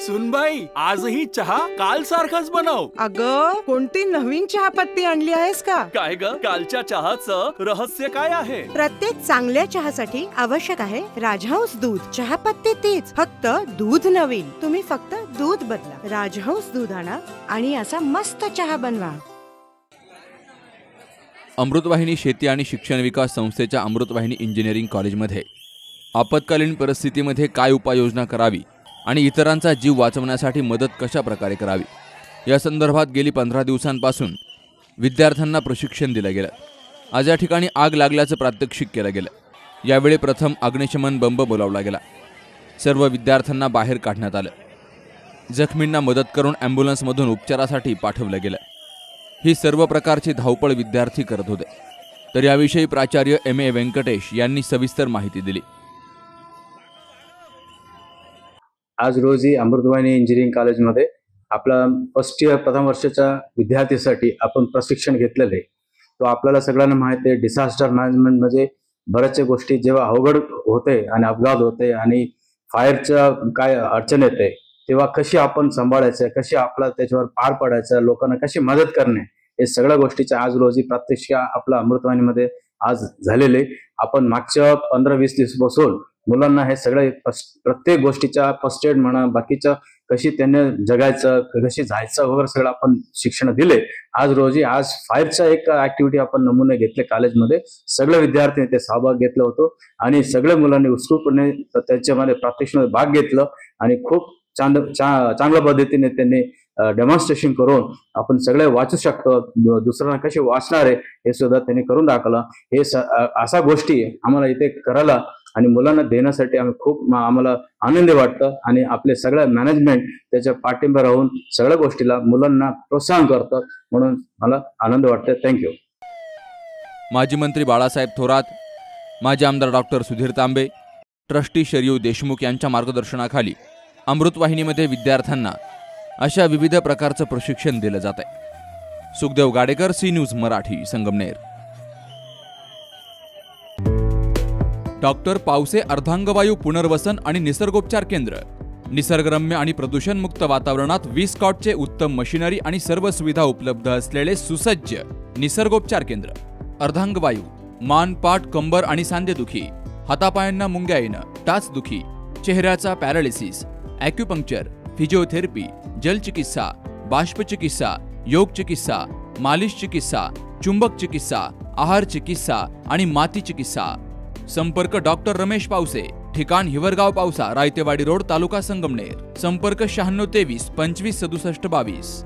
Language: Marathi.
सुनबाई, आजही चहा काल सारखाच बनव. अगं, कोणती नवीन चहापत्ती आणली आहेस का? काय ग, कालच्या चहाचं रहस्य काय आहे? प्रत्येक चांगल्या चहासाठी आवश्यक आहे राजहंस दूध. चहापत्ती तीच, फक्त दूध नवीन. तुम्ही फक्त दूध बदला. राजहंस दूध आणा आणि असा मस्त चहा बनवा. अमृतवाहिनी शेती आणि शिक्षण विकास संस्थेच्या अमृतवाहिनी इंजिनिअरिंग कॉलेजमध्ये आपत्कालीन परिस्थितीमध्ये काय उपाययोजना करावी आणि इतरांचा जीव वाचवण्यासाठी मदत कशा प्रकारे करावी या संदर्भात गेली 15 दिवसांपासून विद्यार्थ्यांना प्रशिक्षण दिलं गेलं. आज या ठिकाणी आग लागल्याचं प्रात्यक्षिक केलं गेलं. यावेळी प्रथम अग्निशमन बंब बोलावला गेला. सर्व विद्यार्थ्यांना बाहेर काढण्यात आलं. जखमींना मदत करून ॲम्ब्युलन्समधून उपचारासाठी पाठवलं गेलं. ही सर्व प्रकारची धावपळ विद्यार्थी करत होते. तर याविषयी प्राचार्य M.A. व्यंकटेश यांनी सविस्तर माहिती दिली. आज रोजी अमृतवाहिनी इंजिनिअरिंग कॉलेजमध्ये आपला फर्स्ट इयर प्रथम वर्षाच्या विद्यार्थीसाठी आपण प्रशिक्षण घेतलेलं आहे. तो आपल्याला सगळ्यांना माहिती आहे, डिझास्टर मॅनेजमेंट म्हणजे बऱ्याचशा गोष्टी जेव्हा अवघड होते आणि अपघात होते आणि फायरच्या काय अडचण येते तेव्हा कशी आपण सांभाळायचं, कशी आपला त्याच्यावर पार पडायचं, लोकांना कशी मदत करणे, हे सगळ्या गोष्टीच्या आज रोजी प्रात्यक्षिक आपला अमृतवाहिनीमध्ये आज झालेले. आपण मागच्या 15-20 दिवसापासून मुलांना हे सगळे प्रत्येक गोष्टीच्या फर्स्ट एड म्हणा, बाकीच्या कशी त्यांनी जगायचं, कशी जायचं वगैरे सगळं आपण शिक्षण दिले. आज फायरचा एक ऍक्टिव्हिटी आपण नमुने घेतले कॉलेजमध्ये. सगळे विद्यार्थ्यांनी ते सहभाग घेतला होतो आणि सगळ्या मुलांनी उत्स्फूर्तपणे त्याच्यामध्ये प्रात्यक्षिक भाग घेतलं आणि खूप चांगल्या पद्धतीने त्यांनी डेमॉन्स्ट्रेशन करून आपण सगळे वाचू शकतो, दुसऱ्यांना कसे वाचणार आहे हे सुद्धा त्यांनी करून दाखवलं. हे अशा गोष्टी आम्हाला इथे करायला आणि मुलांना देण्यासाठी आम्हाला आनंदी वाटतं आणि आपले सगळं मॅनेजमेंट त्याच्या पाठिंबा राहून सगळ्या गोष्टीला मुलांना प्रोत्साहन करतात, म्हणून मला आनंद वाटतं. थँक्यू. माजी मंत्री बाळासाहेब थोरात, माजी आमदार डॉक्टर सुधीर तांबे, ट्रस्टी शरयू देशमुख यांच्या मार्गदर्शनाखाली अमृतवाहिनीमध्ये विद्यार्थ्यांना अशा विविध प्रकारचं प्रशिक्षण दिलं जात आहे. Sukhdev Gadekar, C news Marathi, Sangamner. Doctor Pawase अर्धांगवायू पुनर्वसन आणि निसर्गोपचार केंद्र. निसर्गरम्य आणि प्रदूषणमुक्त वातावरणात 20 कॉटचे उत्तम मशिनरी आणि सर्व सुविधा उपलब्ध असलेले सुसज्ज निसर्गोपचार केंद्र. अर्धांगवायू, मान, पाठ, कंबर आणि सांधेदुखी, हातापायांना मुंग्या येणं, टाचदुखी, चेहऱ्याचा पॅरालिसिस, ॲक्युपंक्चर, फिजिओथेरपी, जलचिकित्सा, बाष्पचिकित्सा, योग चिकित्सा, मालिश चिकित्सा, चुंबक चिकित्सा, आहार चिकित्सा आणि माती चिकित्सा. संपर्क डॉक्टर रमेश पावसे, ठिकाण हिवरगाव पावसा, रायतेवाडी रोड, तालुका संगमनेर. संपर्क 96 23 25 67 22.